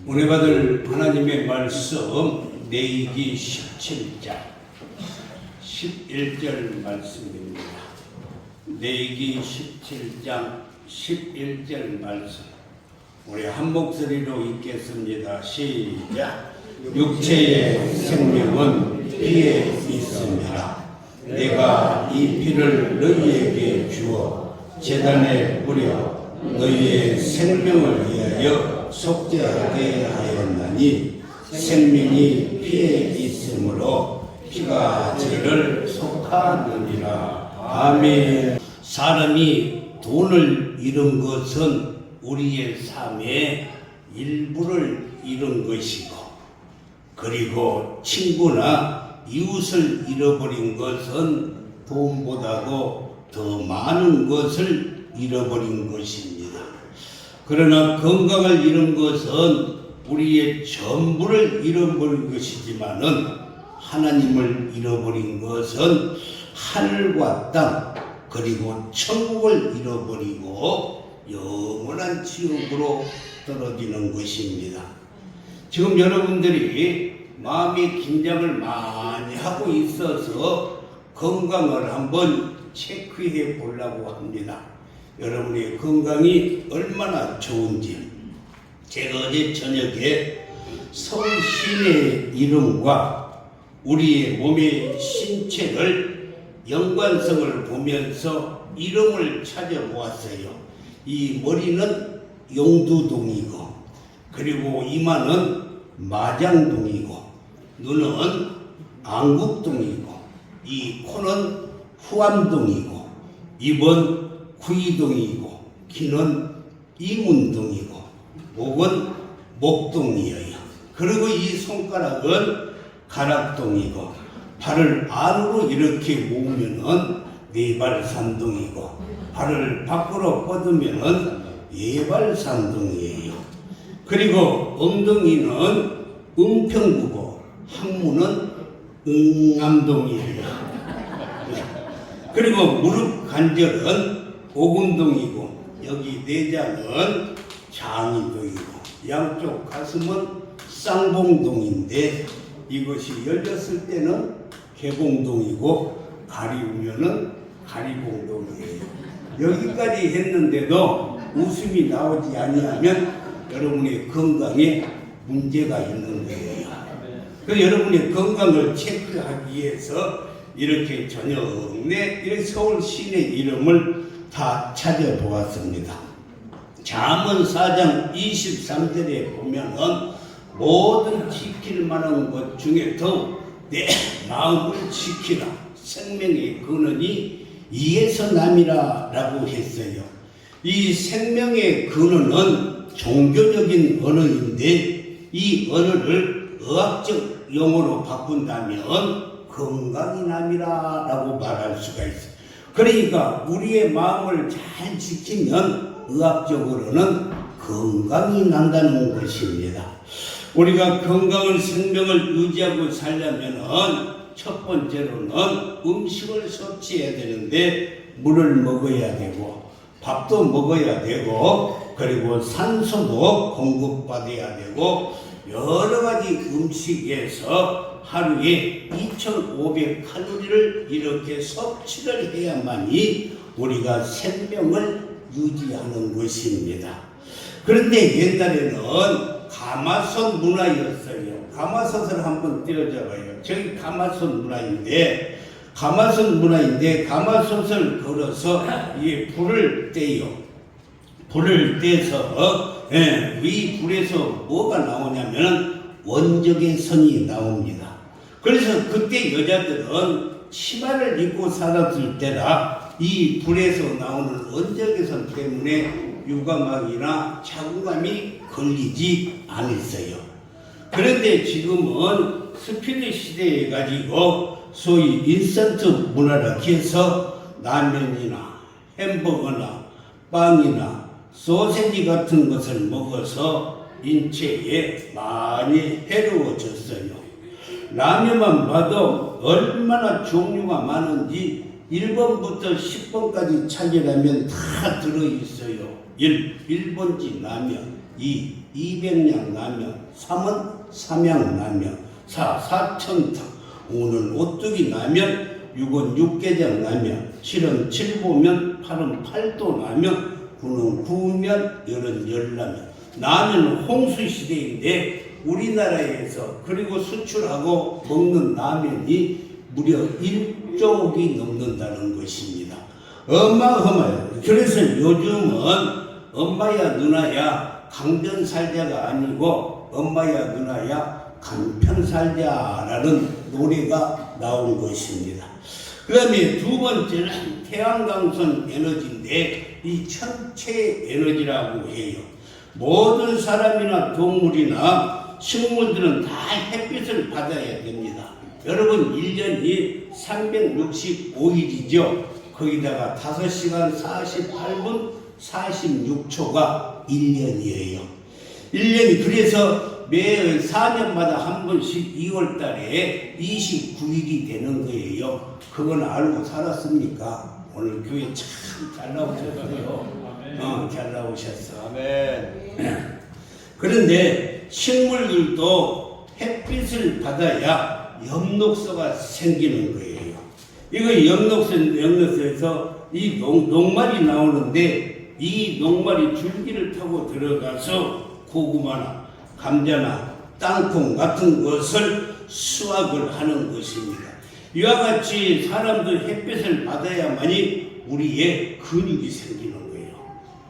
은혜 받을 하나님의 말씀 레위기 17장 11절 말씀입니다. 레위기 17장 11절 말씀 우리 한 목소리로 읽겠습니다. 시작. 육체의 생명은 피에 있습니다. 내가 이 피를 너희에게 주어 제단에 뿌려 너희의 생명을 위하여 속죄하게 하였나니 생명이 피에 있으므로 피가 죄를 속하느니라. 아멘. 사람이 돈을 잃은 것은 우리의 삶의 일부를 잃은 것이고, 그리고 친구나 이웃을 잃어버린 것은 돈보다도 더 많은 것을 잃어버린 것입니다. 그러나 건강을 잃은 것은 우리의 전부를 잃어버린 것이지만은 하나님을 잃어버린 것은 하늘과 땅 그리고 천국을 잃어버리고 영원한 지옥으로 떨어지는 것입니다. 지금 여러분들이 마음의 긴장을 많이 하고 있어서 건강을 한번 체크해 보려고 합니다. 여러분의 건강이 얼마나 좋은지. 제가 어제 저녁에 서울 시내 이름과 우리의 몸의 신체를 연관성을 보면서 이름을 찾아보았어요. 이 머리는 용두동이고, 그리고 이마는 마장동이고, 눈은 안국동이고, 이 코는 후암동이고, 입은 구이동이고, 귀는 이문동이고, 목은 목동이에요. 그리고 이 손가락은 가락동이고, 발을 안으로 이렇게 모으면은 네발산동이고, 발을 밖으로 뻗으면은 예발산동이에요. 그리고 엉덩이는 은평구고, 항문은 응암동이에요. 그리고 무릎 관절은 오금동이고, 여기 내장은 장인동이고, 양쪽 가슴은 쌍봉동인데 이것이 열렸을 때는 개봉동이고 가리우면은 가리봉동이에요. 여기까지 했는데도 웃음이 나오지 아니하면 여러분의 건강에 문제가 있는 거예요. 그래서 여러분의 건강을 체크하기 위해서 이렇게 저녁에 이렇게 서울 시내 이름을 다 찾아보았습니다. 잠언 4장 23절에 보면은 모든 지킬 만한 것 중에도 내 마음을 지키라. 생명의 근원이 이에서 남이라 라고 했어요. 이 생명의 근원은 종교적인 언어인데 이 언어를 의학적 용어로 바꾼다면 건강이 남이라 라고 말할 수가 있어요. 그러니까 우리의 마음을 잘 지키면 의학적으로는 건강이 난다는 것입니다. 우리가 건강을 생명을 유지하고 살려면은 첫 번째로는 음식을 섭취해야 되는데 물을 먹어야 되고 밥도 먹어야 되고 그리고 산소도 공급받아야 되고 여러 가지 음식에서 하루에 2,500칼로리를 이렇게 섭취를 해야만이 우리가 생명을 유지하는 것입니다. 그런데 옛날에는 가마솥 문화였어요. 가마솥을 한번 띄워줘봐요. 저기 가마솥 문화인데 가마솥을 걸어서 이 불을 떼요. 불을 떼서 이 불에서 뭐가 나오냐면 원적의 선이 나옵니다. 그래서 그때 여자들은 치마를 입고 살았을 때라 이 불에서 나오는 원적의 선 때문에 유감막이나 자궁감이 걸리지 않았어요. 그런데 지금은 스피드 시대에 가지고 소위 인스턴트 문화라 해서 라면이나 햄버거나 빵이나 소세지 같은 것을 먹어서 인체에 많이 해로워졌어요. 라면만 봐도 얼마나 종류가 많은지 1번부터 10번까지 찾으려면 다 들어있어요. 1번지 라면, 2 200량 나면, 3은 삼양 나면, 4 4천탕, 5는 오뚜기 나면, 6은 육개장 나면, 7은 칠보면, 8은 팔도 나면, 9는 구우면, 10은 열라면. 라면은 홍수시대인데 우리나라에서 그리고 수출하고 먹는 라면이 무려 1조억이 넘는다는 것입니다. 어마어마해요. 그래서 요즘은 엄마야 누나야 강변살자가 아니고 엄마야 누나야 간편살자라는 노래가 나온 것입니다. 그 다음에 두 번째는 태양광선 에너지인데 이 천체 에너지라고 해요. 모든 사람이나 동물이나 식물들은 다 햇빛을 받아야 됩니다. 여러분 1년이 365일이죠. 거기다가 5시간 48분 46초가 1년이에요. 1년이 그래서 매 4년마다 한 번씩 2월 달에 29일이 되는 거예요. 그건 알고 살았습니까? 오늘 교회 참 잘 나오셨어요. 잘 나오셨어. 아멘. 그런데 식물들도 햇빛을 받아야 엽록소가 생기는 거예요. 이거 엽록소에서 이 녹말이 나오는데 이 녹말이 줄기를 타고 들어가서 고구마나 감자나 땅콩 같은 것을 수확을 하는 것입니다. 이와 같이 사람도 햇빛을 받아야만이 우리의 근육이 생기는 거예요.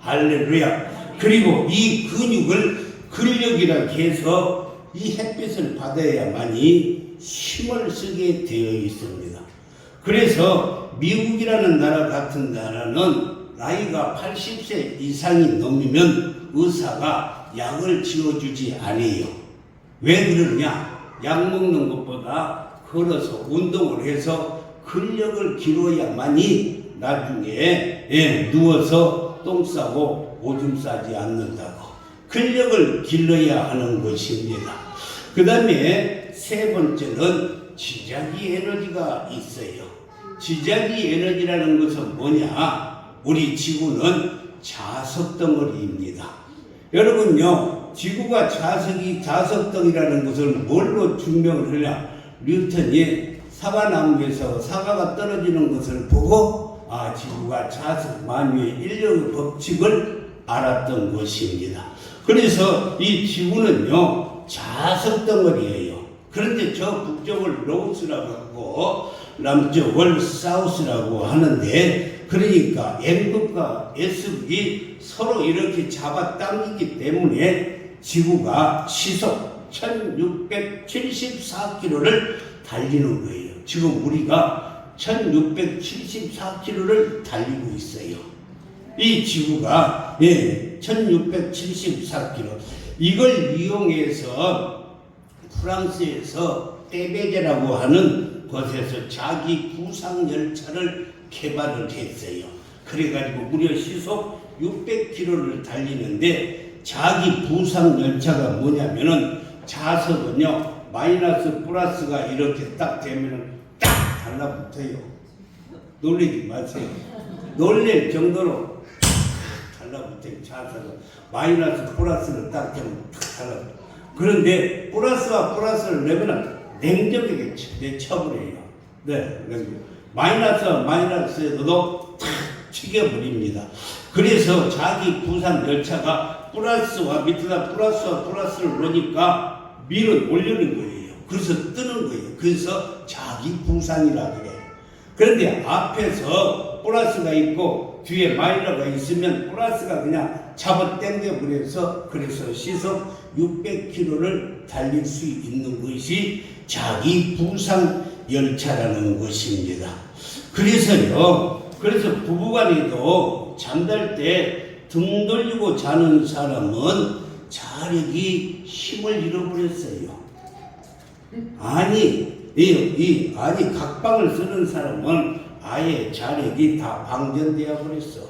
할렐루야. 그리고 이 근육을 근력이라 해서 이 햇빛을 받아야만이 힘을 쓰게 되어 있습니다. 그래서 미국이라는 나라 같은 나라는 나이가 80세 이상이 넘으면 의사가 약을 지어주지 않아요. 왜 그러냐? 약 먹는 것보다 걸어서 운동을 해서 근력을 기르어야만이 나중에 누워서 똥 싸고 오줌 싸지 않는다고. 근력을 길러야 하는 것입니다. 그 다음에 세 번째는 지자기 에너지가 있어요. 지자기 에너지라는 것은 뭐냐? 우리 지구는 자석덩어리입니다. 여러분요, 지구가 자석덩이라는 것을 뭘로 증명을 하냐? 뉴턴이 사과나무에서 사과가 떨어지는 것을 보고 지구가 자석 만유의 인력의 법칙을 알았던 것입니다. 그래서 이 지구는요 자석덩어리예요. 그런데 저 북쪽을 노스라고 하고 남쪽을 사우스라고 하는데, 그러니까 M극과 S극이 서로 이렇게 잡아당기기 때문에 지구가 시속 1674km를 달리는 거예요. 지금 우리가 1674km를 달리고 있어요. 이 지구가 1674km. 이걸 이용해서 프랑스에서 떼베제라고 하는 곳에서 자기 부상 열차를 개발을 했어요. 그래가지고 무려 시속 600km를 달리는데, 자기 부상 열차가 뭐냐면은 자석은요 마이너스 플러스가 이렇게 딱 되면은 딱 달라붙어요. 놀리지 마세요. 놀릴 정도로 달라붙어요. 자석은 마이너스 플러스를 딱 되면 딱 달라붙어요. 그런데 플러스와 플러스를 내면은 냉정하게 내쳐버려요. 네, 마이너스와 마이너스에서도 탁 튀겨버립니다. 그래서 자기 부상 열차가 플러스와 밑에다 플러스와 플러스를 놓으니까 밀어 올리는 거예요. 그래서 뜨는 거예요. 그래서 자기 부상이라 그래요. 그런데 앞에서 플러스가 있고 뒤에 마이너스가 있으면 플러스가 그냥 잡아 당겨 버려서, 그래서 시속 600km를 달릴 수 있는 것이 자기 부상 열차라는 것입니다. 그래서 부부간에도 잠잘 때 등 돌리고 자는 사람은 자력이 힘을 잃어버렸어요. 아니 각방을 쓰는 사람은 아예 자력이 다 방전되어 버렸어.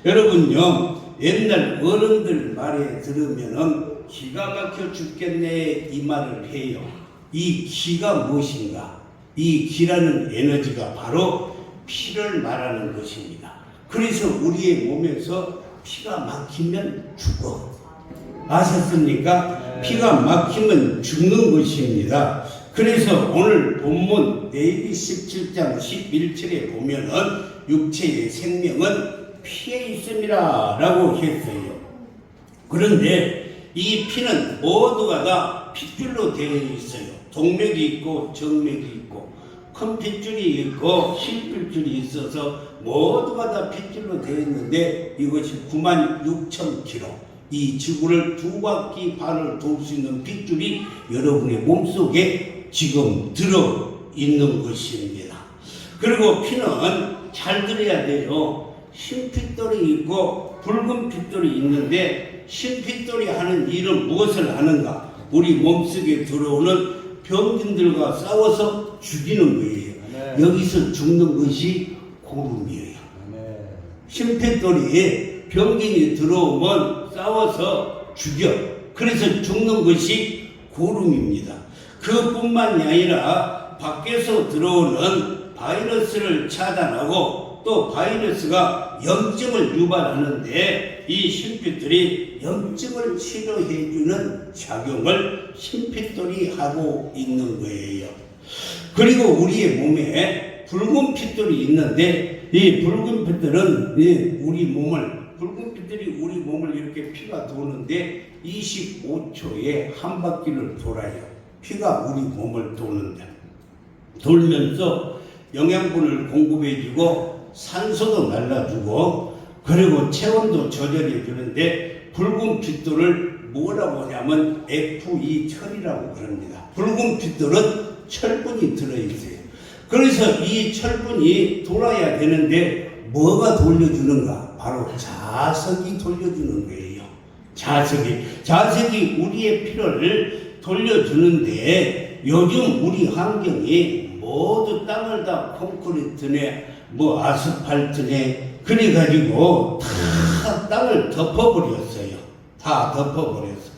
여러분요, 옛날 어른들 말에 들으면은 기가 막혀 죽겠네 이 말을 해요. 이 기가 무엇인가? 이 기라는 에너지가 바로 피를 말하는 것입니다. 그래서 우리의 몸에서 피가 막히면 죽어. 아셨습니까? 피가 막히면 죽는 것입니다. 그래서 오늘 본문 레위기 17장 11절에 보면은 육체의 생명은 피에 있음이라 라고 했어요. 그런데 이 피는 모두가 다 핏줄로 되어 있어요. 동맥이 있고 정맥이 있고 큰 핏줄이 있고 실핏줄이 있어서 모두가 다 핏줄로 되어 있는데 이것이 96,000km, 이 지구를 2바퀴 반을 돌 수 있는 핏줄이 여러분의 몸속에 지금 들어있는 것입니다. 그리고 피는 잘 들어야 돼요. 흰핏돌이 있고 붉은 핏돌이 있는데 흰핏돌이 하는 일은 무엇을 하는가? 우리 몸속에 들어오는 병균들과 싸워서 죽이는 거예요. 네. 여기서 죽는 것이 고름이에요. 네. 흰핏돌이 병균이 들어오면 싸워서 죽여. 그래서 죽는 것이 고름입니다. 그뿐만이 아니라 밖에서 들어오는 바이러스를 차단하고 또 바이러스가 염증을 유발하는데 이 흰핏돌이 염증을 치료해주는 작용을 흰핏돌이 하고 있는 거예요. 그리고 우리의 몸에 붉은 핏돌이 있는데 이 붉은 핏돌은 붉은 핏돌이 우리 몸을 이렇게 피가 도는데 25초에 한 바퀴를 돌아요. 피가 우리 몸을 돌면서 영양분을 공급해주고 산소도 날라주고 그리고 체온도 조절해 주는데 붉은 핏돌을 뭐라고 하냐면 Fe 철이라고 그럽니다. 붉은 핏돌은 철분이 들어있어요. 그래서 이 철분이 돌아야 되는데 뭐가 돌려주는가? 바로 자석이 돌려주는 거예요. 자석이 우리의 피를 돌려주는데 요즘 우리 환경이 모두 땅을 다 콘크리트네 아스팔트네 그래가지고 다 땅을 덮어버렸어요. 다 덮어버렸어.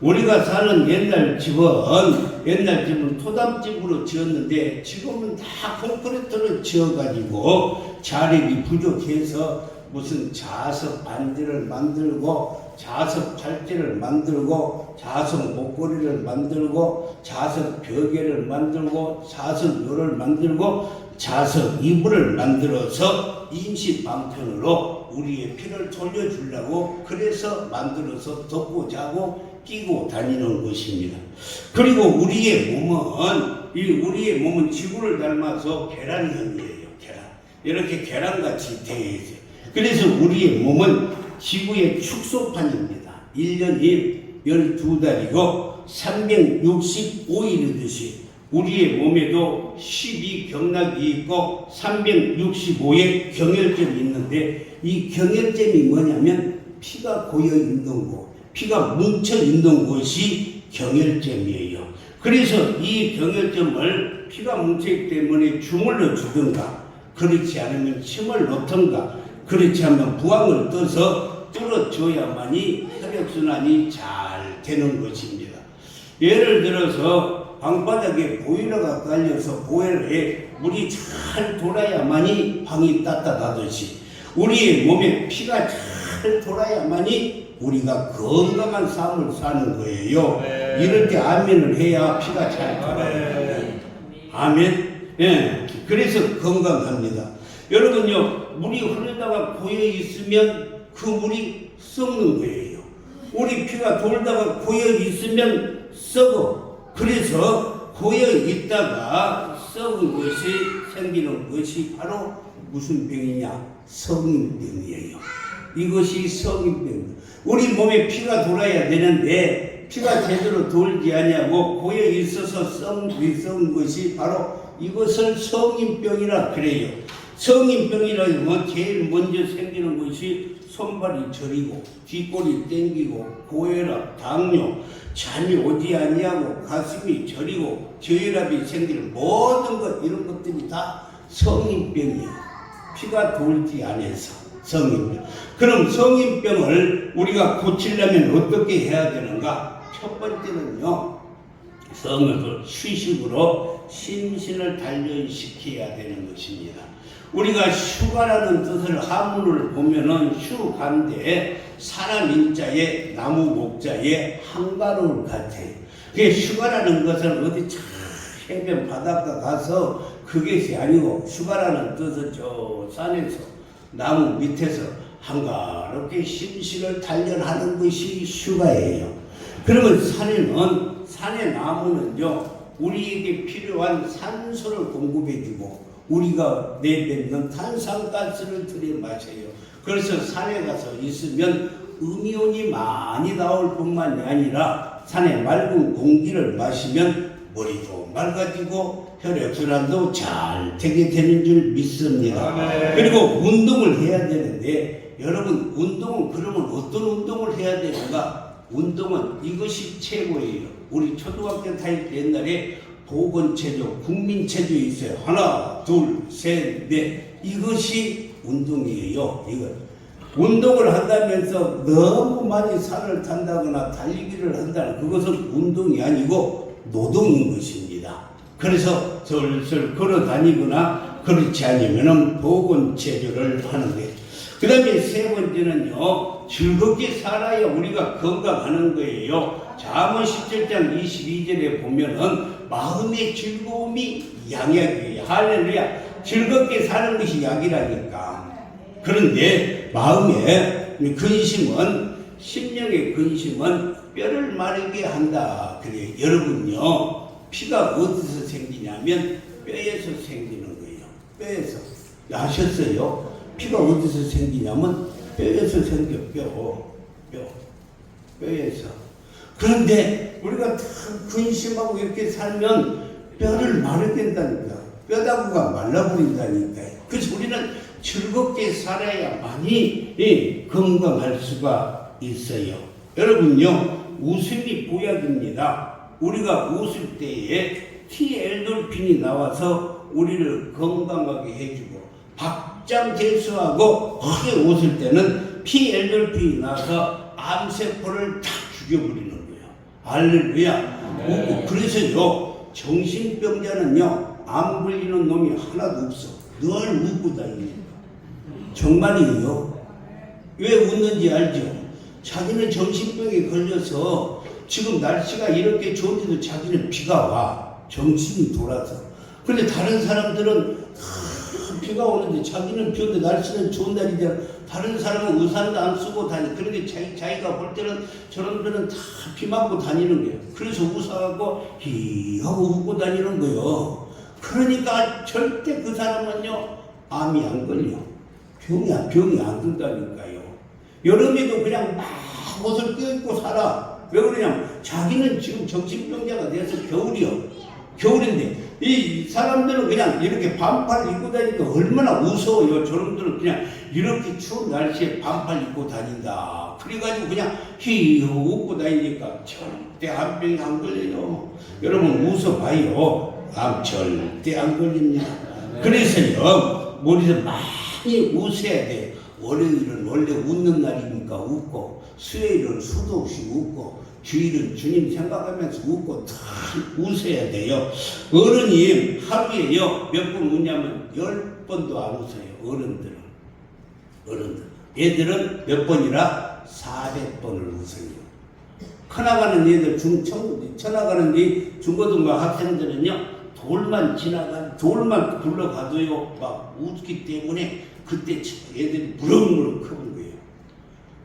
우리가 사는 옛날 집은 토담집으로 지었는데 지금은 다 콘크리트로 지어가지고 자력이 부족해서 무슨 자석 반지를 만들고 자석 팔찌를 만들고 자석 목걸이를 만들고 자석 벽에를 만들고 자석 요를 만들고 자석 이불을 만들어서 임시 방편으로 우리의 피를 돌려주려고 그래서 만들어서 덮고 자고 끼고 다니는 것입니다. 그리고 우리의 몸은 지구를 닮아서 계란형이에요. 이렇게 계란같이 되어 있어요. 그래서 우리의 몸은 지구의 축소판입니다. 1년이 12달이고 365일이듯이 우리의 몸에도 12경락이 있고 365의 경혈점이 있는데 이 경혈점이 뭐냐면 피가 고여 있는 곳, 피가 뭉쳐 있는 곳이 경혈점이에요. 그래서 이 경혈점을 피가 뭉쳐있기 때문에 주물러 주든가 그렇지 않으면 침을 놓던가 그렇지 않으면 부항을 떠서 뚫어줘야만이 혈액순환이 잘 되는 것입니다. 예를 들어서 방바닥에 보일러가 깔려서 보일러에 물이 잘 돌아야만이 방이 따뜻하듯이 우리의 몸에 피가 잘 돌아야만이 우리가 건강한 삶을 사는 거예요. 네. 이럴 때 아멘을 해야 피가 잘 돌아요. 아멘. 예. 그래서 건강합니다. 여러분요, 물이 흐르다가 고여 있으면 그 물이 썩는 거예요. 우리 피가 돌다가 고여 있으면 썩어. 그래서 고여 있다가 썩은 것이 생기는 것이 바로 무슨 병이냐? 성인병이에요. 이것이 성인병. 우리 몸에 피가 돌아야 되는데 피가 제대로 돌지 않냐고 고여 있어서 썩은 것이 바로 이것을 성인병이라 그래요. 성인병이라면 제일 먼저 생기는 것이 손발이 저리고 뒷골이 땡기고 고혈압, 당뇨, 잠이 오지 아니하고 가슴이 저리고 저혈압이 생기는 모든 것 이런 것들이 다 성인병이에요. 피가 돌지 않아서 성인병. 그럼 성인병을 우리가 고치려면 어떻게 해야 되는가? 첫 번째는요, 성을 휴식으로 심신을 단련시켜야 되는 것입니다. 우리가 휴가라는 뜻을 한문을 보면은 휴가인데 사람 인자에 나무 목자에 한가로울 같아요. 그게 휴가라는 것은 어디 참 해변 바닷가 가서 그것이 아니고 휴가라는 뜻은 저 산에서 나무 밑에서 한가롭게 심신을 단련하는 것이 휴가예요. 그러면 산의 나무는요 우리에게 필요한 산소를 공급해주고 우리가 내뱉는 탄산가스를 들이마셔요. 그래서 산에 가서 있으면 음이온이 많이 나올 뿐만이 아니라 산의 맑은 공기를 마시면 머리도 맑아지고 혈액순환도 잘 되게 되는 줄 믿습니다. 그리고 운동을 해야 되는데 여러분 운동은 그러면 어떤 운동을 해야 되는가? 운동은 이것이 최고예요. 우리 초등학교 다닐 때 옛날에 보건체조, 국민체조 있어요. 하나, 둘, 셋, 넷. 이것이 운동이에요. 이거. 운동을 한다면서 너무 많이 산을 탄다거나 달리기를 한다는 그것은 운동이 아니고 노동인 것입니다. 그래서 슬슬 걸어 다니거나 그렇지 않으면 보건체조를 하는 거예요. 그 다음에 세 번째는요, 즐겁게 살아야 우리가 건강하는 거예요. 잠언 17장 22절에 보면은 마음의 즐거움이 양약이에요. 할렐루야. 즐겁게 사는 것이 약이라니까. 그런데 마음의 근심은, 심령의 근심은 뼈를 마르게 한다. 그래요. 여러분요, 피가 어디서 생기냐면 뼈에서 생기는 거예요. 뼈에서. 아셨어요? 피가 어디서 생기냐면 뼈에서 생겨. 뼈에서. 그런데 우리가 참 근심하고 이렇게 살면 뼈를 마르게 한다니까. 뼈다구가 말라버린다니까요. 그래서 우리는 즐겁게 살아야만이 건강할 수가 있어요. 여러분요, 웃음이 보약입니다. 우리가 웃을 때에 T엔돌핀이 나와서 우리를 건강하게 해주고, 박장대소하고 크게 웃을 때는 P엔돌핀이 나와서 암세포를 탁 죽여버리는 거예요. 할렐루야. 네. 그래서요, 정신병자는요, 암 걸리는 놈이 하나도 없어. 늘 웃고 다닙니다. 정말이에요. 왜 웃는지 알죠? 자기는 정신병에 걸려서 지금 날씨가 이렇게 좋은데도 자기는 비가 와. 정신이 돌아서. 그런데 다른 사람들은 비가 오는데 자기는 비 오는데 날씨는 좋은 날이잖아. 다른 사람은 우산도 안 쓰고 다니. 그런데 자기가 볼 때는 저런들은 다 비 맞고 다니는 거예요. 그래서 웃어갖고 히 하고 웃고 다니는 거예요. 그러니까 절대 그 사람은요 암이 안 걸려. 병이 안 든다니까요. 여름에도 그냥 막 옷을 껴입고 살아. 왜 그러냐면 자기는 지금 정신병자가 돼서 겨울인데 이 사람들은 그냥 이렇게 반팔 입고 다니니까 얼마나 무서워요. 저놈들은 그냥 이렇게 추운 날씨에 반팔 입고 다닌다. 그래가지고 그냥 히히 웃고 다니니까 절대 암병이 안 걸려요. 여러분 웃어봐요. 암 절대 안 걸립니다. 그래서요, 우리는 많이 웃어야 돼. 월요일은 원래 웃는 날이니까 웃고, 수요일은 수도 없이 웃고, 주일은 주님 생각하면서 웃고 다 웃어야 돼요. 어른이 하루에요 몇 번 웃냐면 10번도 안 웃어요. 어른들. 애들은 몇 번이라 400번을 웃어요. 커나가는 애들 쳐나가는 이 중고등부 학생들은요 돌만 굴러가도요 막 웃기 때문에 그때 애들이 무럭무럭 크는 거예요.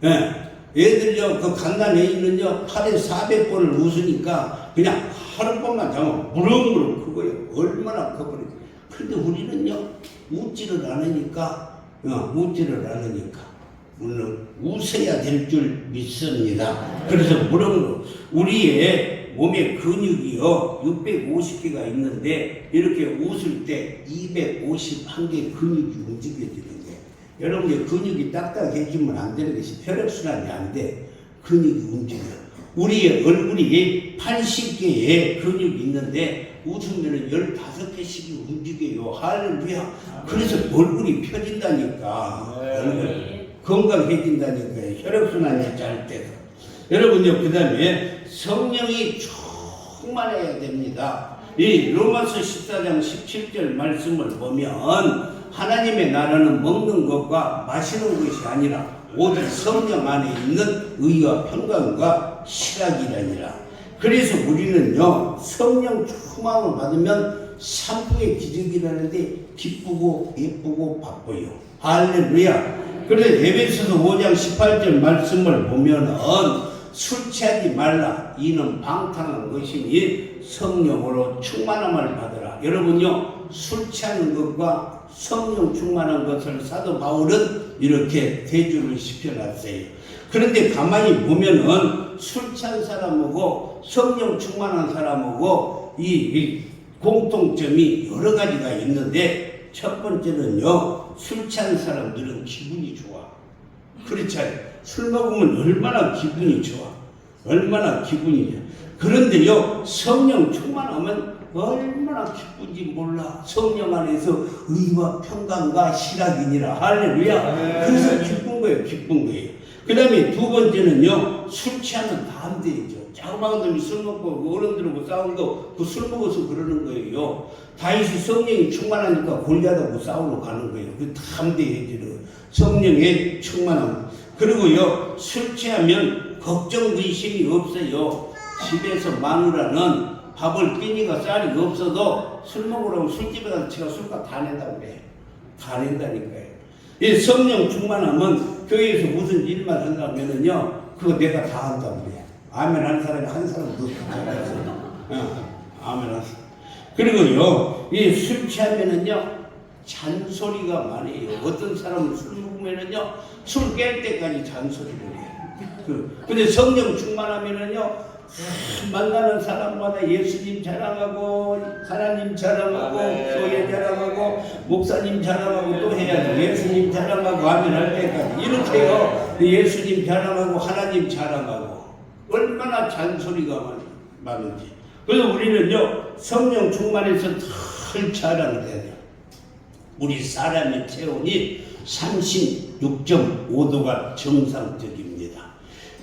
네. 애들요, 그 강남에 있는요, 하루에 400번을 웃으니까 그냥 하룻밤만 자면 무럭무럭 크고요. 얼마나 커버려. 근데 우리는요, 웃지를 않으니까, 물론 웃어야 될 줄 믿습니다. 그래서 무럭무럭 우리의 몸에 근육이요, 650개가 있는데, 이렇게 웃을 때 251개 근육이 움직여지는 거예요. 여러분의 근육이 딱딱해지면 안 되는 것이 혈액순환이 안 돼. 근육이 움직여요. 우리의 얼굴이 80개의 근육이 있는데 웃으면 15개씩이 움직여요. 할렐루야. 그래서 얼굴이 펴진다니까. 얼굴 건강해진다니까요. 혈액순환이 잘 돼서. 여러분요, 그 다음에 성령이 충만해야 됩니다. 이 로마서 14장 17절 말씀을 보면 하나님의 나라는 먹는 것과 마시는 것이 아니라 오직 성령 안에 있는 의와 평강과 실학이라니라. 그래서 우리는요 성령 충만을 받으면 삼풍의 기적이라는데 기쁘고 예쁘고 바빠요. 할렐루야. 그래서 에베소서 5장 18절 말씀을 보면은 술 취하지 말라 이는 방탕한 것이니 성령으로 충만함을 받으라. 여러분요 술 취하는 것과 성령 충만한 것을 사도 바울은 이렇게 대조를 시켜놨어요. 그런데 가만히 보면은 술 취한 사람하고 성령 충만한 사람하고 이 공통점이 여러 가지가 있는데 첫 번째는요 술 취한 사람들은 기분이 좋아. 그렇잖아요. 술 먹으면 얼마나 기분이 좋아. 얼마나 기분이 좋아. 그런데요 성령 충만하면 얼마나 기쁜지 몰라. 성령 안에서 의와 평강과 실학이니라. 할렐루야. 그래서 기쁜 거예요. 기쁜 거예요. 그 다음에 두 번째는요 술 취하면 다 안 되죠. 자그마한 놈이 술 먹고 어른들하고 싸우고 그 술 먹어서 그러는 거예요. 다윗이 성령이 충만하니까 골리앗하고 싸우러 가는 거예요. 그 담대해지는 성령의 충만함. 그리고요 술 취하면 걱정 의심이 없어요. 집에서 마누라는 밥을 끼니가 쌀이 없어도 술 먹으라고 술집에 가서 제가 술값 다 낸다고 그래. 다 낸다니까요. 이 성령 충만하면 교회에서 무슨 일만 한다면은요 그거 내가 다 한다고 그래. 아멘 하는 사람이 한 사람 더 아멘 하는. 그리고요 이 술 취하면은요 잔소리가 많아요. 어떤 사람은 술 먹으면은요 술 깰 때까지 잔소리를 해요. 근데 성령 충만하면은요 만나는 사람마다 예수님 자랑하고 하나님 자랑하고 교회 자랑하고 목사님 자랑하고 또 해야죠. 예수님 자랑하고 아멘 할 때까지 이렇게요. 예수님 자랑하고 하나님 자랑하고 얼마나 잔소리가 많은지. 그래서 우리는요 성령 충만해서 덜 자랑을 해야 돼요. 우리 사람의 체온이 36.5도가 정상적입니다.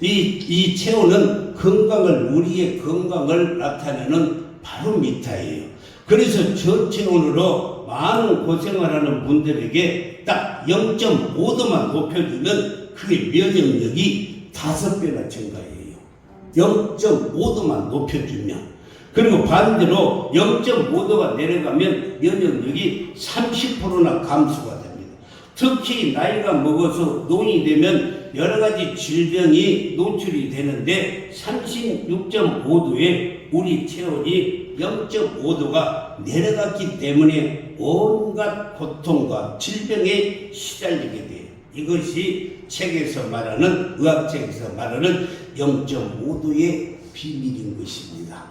이 체온은 우리의 건강을 나타내는 바로미터예요. 그래서 저체온으로 많은 고생을 하는 분들에게 딱 0.5도만 높여주면 그게 면역력이 5배나 증가해요. 0.5도만 높여주면. 그리고 반대로 0.5도가 내려가면 면역력이 30%나 감소가 됩니다. 특히 나이가 먹어서 노인이 되면 여러 가지 질병이 노출이 되는데 36.5도에 우리 체온이 0.5도가 내려갔기 때문에 온갖 고통과 질병에 시달리게 돼요. 이것이 책에서 말하는 의학책에서 말하는 0.5도의 비밀인 것입니다.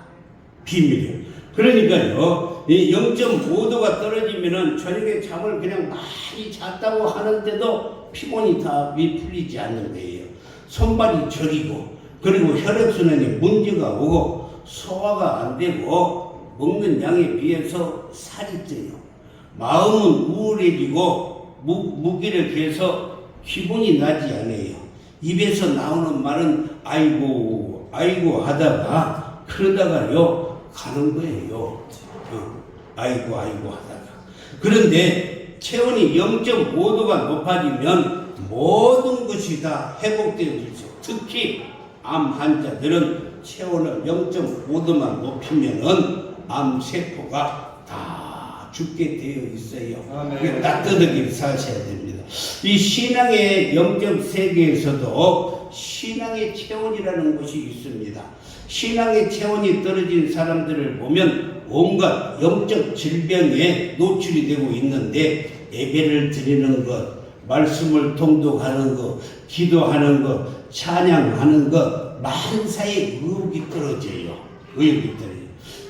비밀이에요. 그러니까요, 이 0.5도가 떨어지면은 저녁에 잠을 그냥 많이 잤다고 하는데도 피곤이 다 풀리지 않는 거예요. 손발이 저리고, 그리고 혈액순환에 문제가 오고, 소화가 안 되고, 먹는 양에 비해서 살이 쪄요. 마음은 우울해지고, 무기력해서 기분이 나지 않아요. 입에서 나오는 말은 아이고, 아이고 하다가, 그러다가요, 가는 거예요. 아이고 하다가. 그런데 체온이 0.5도가 높아지면 모든 것이 다 회복되어지죠. 특히 암 환자들은 체온을 0.5도만 높이면은 암세포가 다 죽게 되어 있어요. 그게 따뜻하게 사셔야 됩니다. 이 신앙의 영적 세계에서도 신앙의 체온이라는 것이 있습니다. 신앙의 체온이 떨어진 사람들을 보면 온갖 영적 질병에 노출이 되고 있는데 예배를 드리는 것, 말씀을 통독하는 것, 기도하는 것, 찬양하는 것, 만사의 의욕이 떨어져요. 의욕이 떨어져요.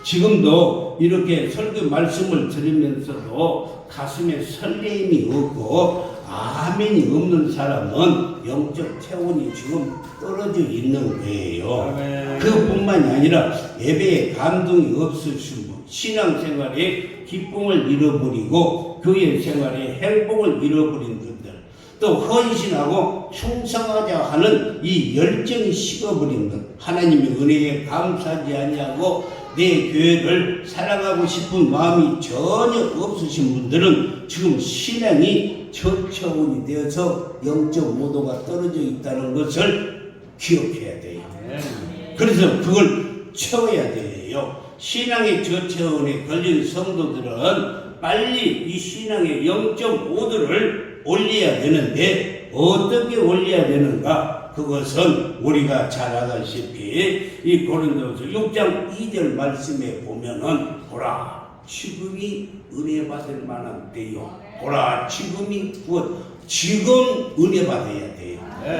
지금도 이렇게 설교 말씀을 들으면서도 가슴에 설레임이 없고 아멘이 없는 사람은 영적 체온이 지금 떨어져 있는 거예요. 아멘. 그뿐만이 아니라 예배에 감동이 없으신 분, 신앙생활에 기쁨을 잃어버리고 교회 생활에 행복을 잃어버린 분들, 또 헌신하고 충성하자 하는 이 열정이 식어버린 것, 하나님의 은혜에 감사하지 아니하고 내 교회를 사랑하고 싶은 마음이 전혀 없으신 분들은 지금 신앙이 저차원이 되어서 0.5도가 떨어져 있다는 것을 기억해야 돼요. 그래서 그걸 채워야 돼요. 신앙의 저차원에 걸린 성도들은 빨리 이 신앙의 0.5도를 올려야 되는데 어떻게 올려야 되는가? 그것은 우리가 잘 알다시피 이 고린도서 6장 2절 말씀에 보면은 보라 지금이 은혜 받을 만한 때요. 보라 지금이 지금 은혜 받아야 돼요.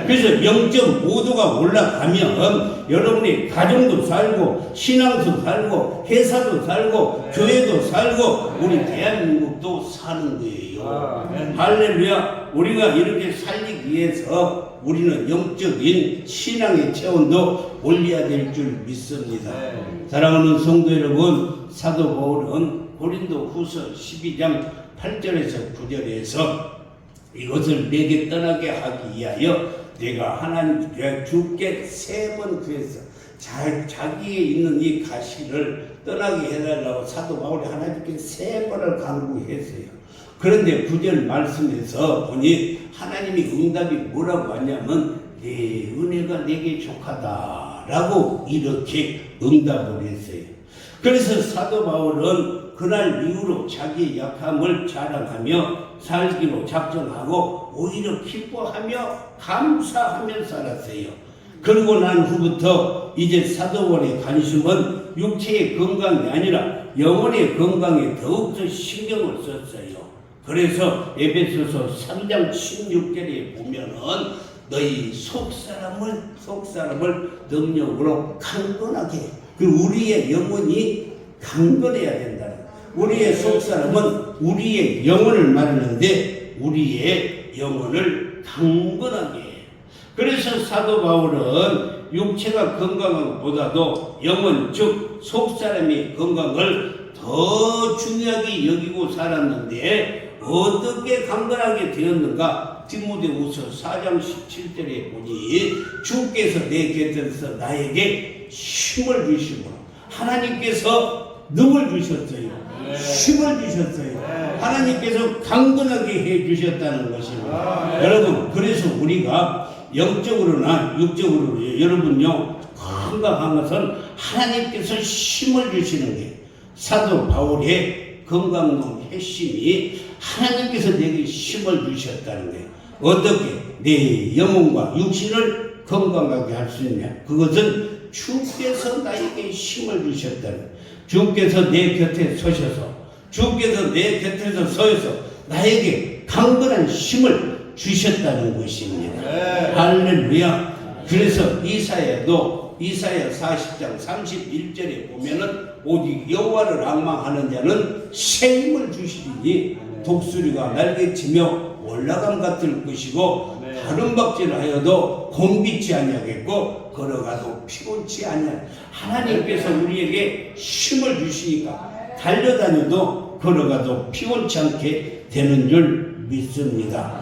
그래서 0.5도가 올라가면 여러분이 가정도 살고 신앙도 살고 회사도 살고 교회도 살고 우리 대한민국도 사는 거예요. 할렐루야. 우리가 이렇게 살기 위해서 우리는 영적인 신앙의 체온도 올려야 될 줄 믿습니다. 사랑하는 성도 여러분, 사도 바울은 고린도 후서 12장 8절에서 9절에서 이것을 내게 떠나게 하기 위하여 내가 하나님 주께 3번 구해서 자기에 있는 이 가시를 떠나게 해달라고 사도 바울이 하나님께 3번을 간구했어요. 그런데 9절 말씀에서 보니 하나님이 응답이 뭐라고 하냐면 내 은혜가 내게 족하다라고 이렇게 응답을 했어요. 그래서 사도 바울은 그날 이후로 자기의 약함을 자랑하며 살기로 작정하고 오히려 기뻐하며 감사하며 살았어요. 그러고 난 후부터 이제 사도 바울의 관심은 육체의 건강이 아니라 영혼의 건강에 더욱더 신경을 썼어요. 그래서 에베소서 3장 16절에 보면은 너희 속사람을 능력으로 강건하게 우리의 영혼이 강건해야 된다는 우리의 속사람은 우리의 영혼을 말하는데 우리의 영혼을 강건하게 해요. 그래서 사도 바울은 육체가 건강한 것보다도 영혼 즉 속사람의 건강을 더 중요하게 여기고 살았는데 어떻게 강건하게 되었는가? 디모데후서 4장 17절에 보니 주께서 내 곁에서 나에게 힘을 주시고 하나님께서 능을 주셨어요. 힘을 주셨어요. 하나님께서 강건하게 해주셨다는 것입니다. 여러분 그래서 우리가 영적으로나 육적으로 여러분요 건강한 것은 하나님께서 힘을 주시는 게 사도 바울의 건강론 핵심이 하나님께서 내게 힘을 주셨다는 거예요. 어떻게 내 영혼과 육신을 건강하게 할 수 있냐? 그것은 주께서 나에게 힘을 주셨다는 거예요. 주께서 내 곁에 서셔서 주께서 내 곁에서 서서 나에게 강건한 힘을 주셨다는 것입니다. 할렐루야. 그래서 이사야도 이사야 40장 31절에 보면은 오직 여호와를 앙망하는 자는 새 힘을 주시리니 독수리가 날개치며 올라감 같을 것이고 다른 박질을 하여도 곤비치 아니하겠고 걸어가도 피곤치 아니하. 하나님께서 우리에게 힘을 주시니까 달려다녀도 걸어가도 피곤치 않게 되는 줄 믿습니다.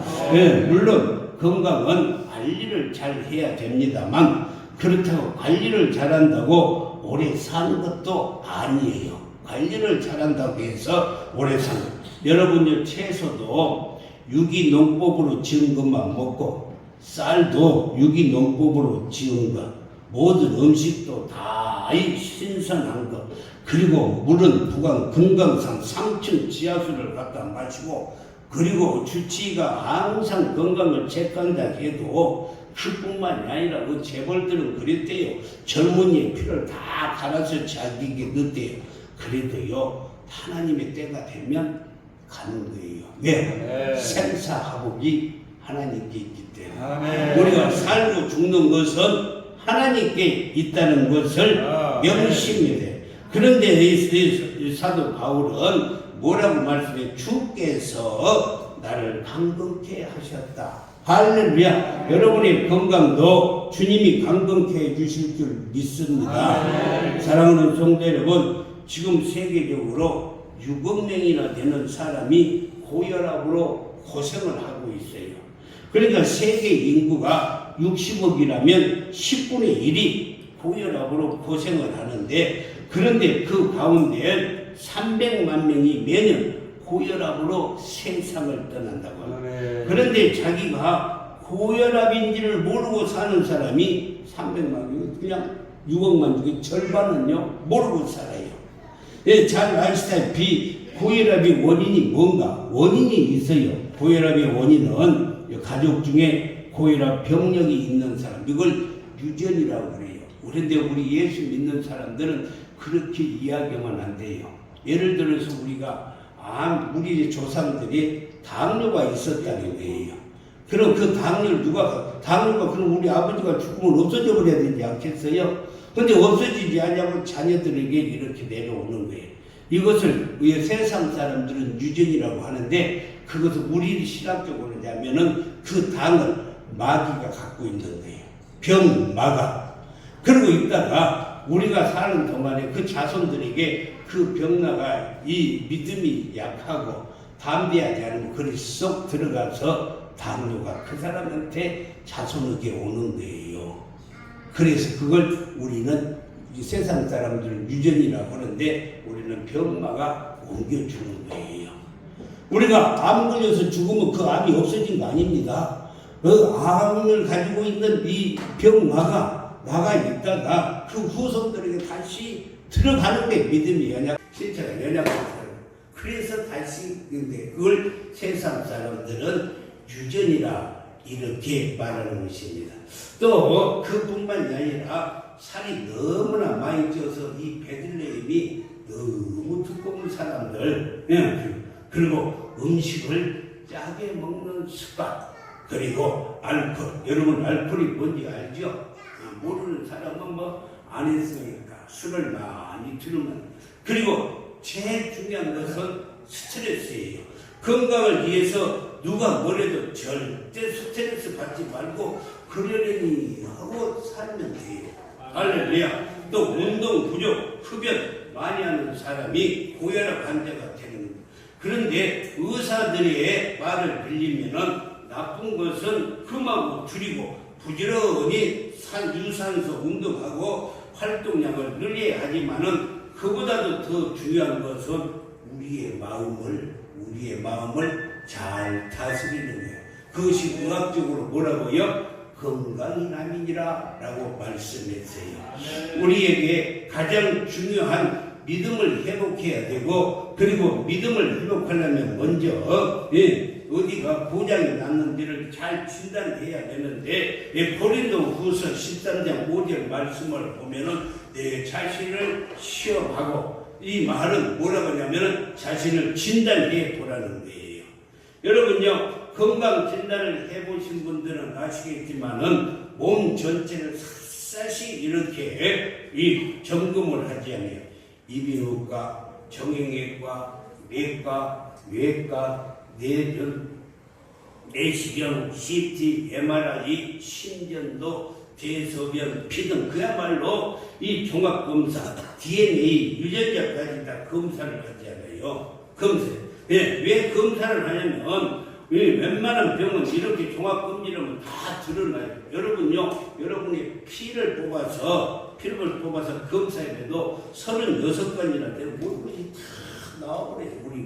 물론 건강은 관리를 잘 해야 됩니다만 그렇다고 관리를 잘한다고 오래 사는 것도 아니에요. 관리를 잘한다고 해서 오래 사는 것. 여러분요 채소도 유기농법으로 지은 것만 먹고 쌀도 유기농법으로 지은 것 모든 음식도 다 신선한 것 그리고 물은 부강 금강산 3층 지하수를 갖다 마시고 그리고 주치의가 항상 건강을 체크한다 해도 그뿐만이 아니라 그 재벌들은 그랬대요. 젊은이의 피를 다 갈아서 자기에게 넣대요. 그래도요 하나님의 때가 되면 가는 거예요. 왜? 생사화복이 하나님께 있기 때문에 우리가 살고 죽는 것은 하나님께 있다는 것을 명심해야 돼요. 그런데 이 사도 바울은 뭐라고 말씀해? 주께서 나를 강건케 하셨다. 할렐루야. 여러분의 건강도 주님이 강건케 해주실 줄 믿습니다. 사랑하는 성도 여러분, 지금 세계적으로 6억 명이나 되는 사람이 고혈압으로 고생을 하고 있어요. 그러니까 세계 인구가 60억이라면 10분의 1이 고혈압으로 고생을 하는데, 그런데 그 가운데 300만 명이 매년 고혈압으로 세상을 떠난다고 합니다. 그런데 자기가 고혈압인지를 모르고 사는 사람이 300만 명이 그냥 6억만 중에 절반은요 모르고 살아요. 예, 잘 아시다시피 고혈압의 원인이 뭔가? 원인이 있어요. 고혈압의 원인은 가족 중에 고혈압 병력이 있는 사람, 이걸 유전이라고 그래요. 그런데 우리 예수 믿는 사람들은 그렇게 이야기하면 안 돼요. 예를 들어서 우리 조상들이 당뇨가 있었다는 거예요. 그럼 그 당뇨가 그럼 우리 아버지가 죽으면 없어져 버려야 되지 않겠어요? 근데 없어지지 않냐고 자녀들에게 이렇게 내려오는 거예요. 이것을 세상 사람들은 유전이라고 하는데, 그것을 우리 신학적으로 하면은 그 당을 마귀가 갖고 있는 거예요. 병마가. 그러고 있다가 우리가 사는 동안에 그 자손들에게 그 병나가 이 믿음이 약하고 담대하지 않으면 그리 쏙 들어가서 당뇨가 그 사람한테 자손에게 오는 거예요. 그래서 그걸 우리는 세상 사람들은 유전이라고 하는데, 우리는 병마가 옮겨주는 거예요. 우리가 암 걸려서 죽으면 그 암이 없어진 거 아닙니다. 그 암을 가지고 있는 이 병마가 나가 있다가 그 후손들에게 다시 들어가는 게 믿음이 신체가 연약한. 그래서 다시, 근데 그걸 세상 사람들은 유전이라 이렇게 말하는 것입니다. 또 그뿐만이 아니라 살이 너무나 많이 쪄서 이 베들레헴이 너무 두꺼운 사람들, 그리고 음식을 짜게 먹는 습관, 그리고 알코올. 여러분 알코올이 뭔지 알죠? 모르는 사람은 뭐 안 했으니까 술을 많이 들으면. 그리고 제일 중요한 것은 스트레스예요. 건강을 위해서 누가 뭐래도 절대 스트레스 받지 말고 그러려니 하고 살면 돼요. 할렐루야. 또 운동 부족, 흡연 많이 하는 사람이 고혈압 환자가 되는 거예요. 그런데 의사들의 말을 빌리면은 나쁜 것은 흠하고 줄이고 부지런히 유산소 운동하고 활동량을 늘려야 하지만은, 그보다도 더 중요한 것은 우리의 마음을 잘 다스리는 거예요. 그것이 의학적으로 뭐라고요? 건강이남이니라 라고 말씀했어요. 우리에게 가장 중요한 믿음을 회복해야 되고, 그리고 믿음을 회복하려면 먼저 어디가 고장이 났는지를 잘 진단해야 되는데, 고린도 후서 13장 5절 말씀을 보면은 내 자신을 시험하고, 이 말은 뭐라고 하냐면은 자신을 진단해 보라는 거예요. 여러분요, 건강 진단을 해보신 분들은 아시겠지만은 몸 전체를 샅샅이 이렇게 점검을 하지 않아요. 이비인후과, 정형외과, 내과, 외과, 뇌전, 내시경, CT, MRI, 심전도, 대소변, 피 등 그야말로 이 종합검사, DNA, 유전자까지 다 검사를 하잖아요. 검사. 왜 검사를 하냐면, 웬만한 병은 이렇게 종합검진하면 다 드러나요. 여러분요, 여러분이 피를 뽑아서 검사해도 36건이나 되는 모든 것이 다 나와버려요. 우리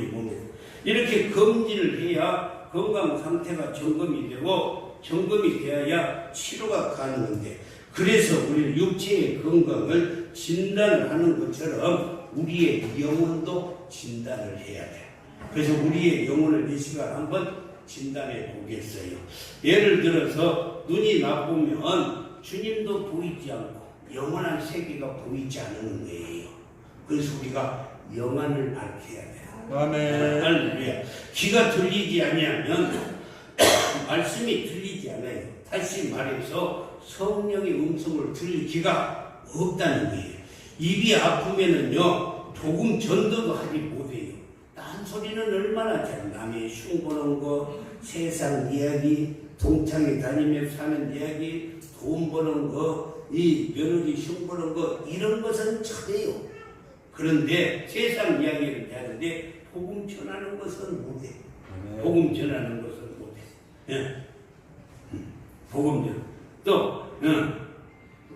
몸에. 이렇게 검진을 해야 건강 상태가 점검이 되고, 점검이 되어야 치료가 가능한데, 그래서 우리 육체의 건강을 진단을 하는 것처럼 우리의 영혼도 진단을 해야 돼. 그래서 우리의 영혼을 이 시간 한번 진단해 보겠어요. 예를 들어서 눈이 나쁘면 주님도 보이지 않고 영원한 세계가 보이지 않는 거예요. 그래서 우리가 영안을 밝혀야 돼요. 아멘. 할렐루야. 귀가 들리지 아니하면 말씀이 들리지 않아요. 다시 말해서 성령의 음성을 들을 귀가 없다는 거예요. 입이 아프면은요, 복음 전도도 하지 못해요. 딴소리는 얼마나 잘, 남의 흉 보는 거, 세상 이야기, 동창회 다니며 사는 이야기, 돈 버는 거, 이 며느리 흉 보는 거, 이런 것은 잘해요. 그런데 세상 이야기를 하는데 복음 전하는 것은 못해. 복음 전하는 것은 못해. 복음 전. 또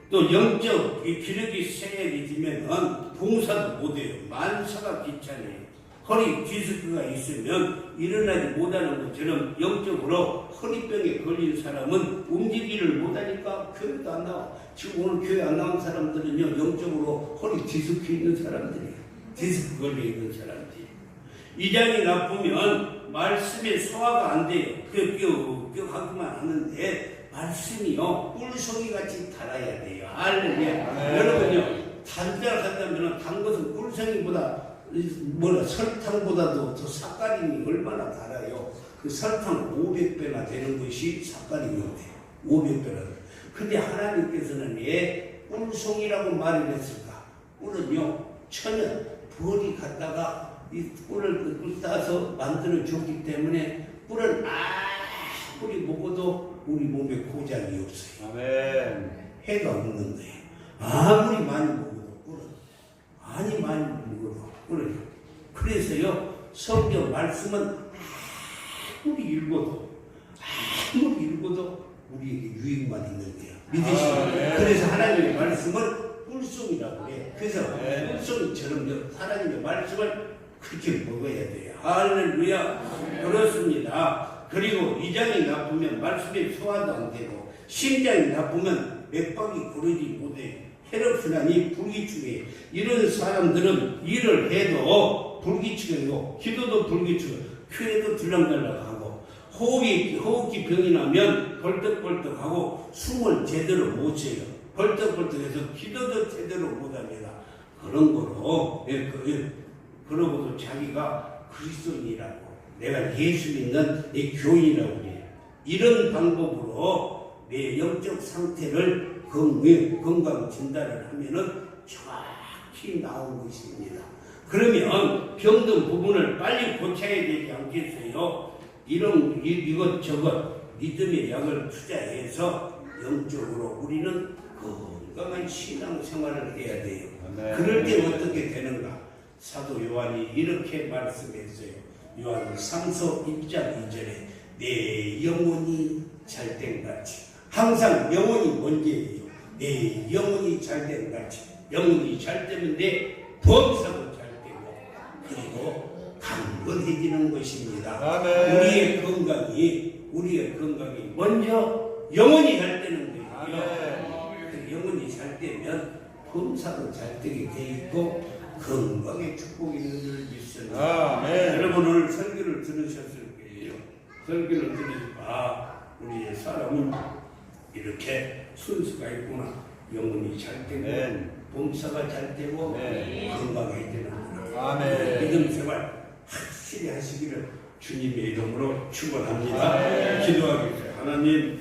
또 영적 이 기력이 세해지면은 봉사도 못해요. 만사가 귀찮아요. 허리 디스크가 있으면 일어나지 못하는 것처럼 영적으로 허리병에 걸린 사람은 움직이를 못하니까 교회도 안 나와. 지금 오늘 교회 안 나온 사람들은요, 영적으로 허리 디스크 있는 사람들이에요. 디스크 걸려 있는 사람들이. 이장이 나쁘면 말씀에 소화가 안 돼요. 하기만 하는데 말씀이요 꿀송이 같이 달아야 돼요. 할렐루야. 여러분요, 단자를 한다면 단 것은 꿀송이보다 설탕보다도 더 삭가림이 얼마나 달아요. 그 설탕 500배나 되는 것이 삭가림이 돼요. 500배나. 근데 하나님께서는 왜 꿀송이라고 말을 했을까? 꿀은요, 천연 벌이 갖다가 이 꿀을 따서 만들어 줬기 때문에 꿀은 아무리 먹어도 우리 몸에 고장이 없어요. 아멘. 해가 없는 거예요. 아무리 많이 먹어도 꿀은 많이 먹어도 꿀은. 그래서요, 성경 말씀은 아무리 읽어도 우리에게 유익만 있는 거예요. 믿으시죠? 그래서 하나님의 말씀은 꿀송이라고 해요. 그래서 꿀송이처럼 하나님의 말씀을 그렇게 먹어야 돼요. 할렐루야. 그렇습니다. 그리고 위장이 나쁘면 말씀에 소화도 안 되고, 심장이 나쁘면 맥박이 고르지 못해요. 혈액순환이 불규칙해요. 이런 사람들은 일을 해도 불규칙해요. 기도도 불규칙해요. 쾌도 들락날락하고, 호흡기 병이 나면 벌떡벌떡하고, 숨을 제대로 못 쉬어요. 벌떡벌떡해서 기도도 제대로 못합니다. 그런 거로 그러고도 자기가 그리스도인이라고, 내가 예수 믿는 내 교인이라고 해요. 이런 방법으로 내 영적 상태를 건강 진단을 하면은 정확히 나온 것입니다. 그러면 병든 부분을 빨리 고쳐야 되지 않겠어요? 이것저것 믿음의 약을 투자해서 영적으로 우리는 건강한 신앙생활을 해야 돼요. 그럴 때 어떻게 되는가? 사도 요한이 이렇게 말씀했어요. 요한 3서 1장 2절에 내 영혼이 잘된 같이. 항상 영혼이 문제예요. 내 영혼이 잘된 같이. 영혼이 잘되면 내 범사도 잘되고, 그리고 강건해지는 것입니다. 아멘. 우리의 건강이 먼저 영혼이 잘 되는 거예요. 영혼이 잘 되면 범사도 잘 되게 돼 있고, 건강의 축복이 있는 줄 믿습니다. 여러분 오늘 설교를 들으셨을 거예요. 설교를 들으니까 우리의 사람은 이렇게 순수가 있구나. 영혼이 잘 되고, 범사가 잘 되고, 건강해지는구나. 믿음 생활 확실히 하시기를 주님의 이름으로 축원합니다. 기도하겠습니다. 하나님,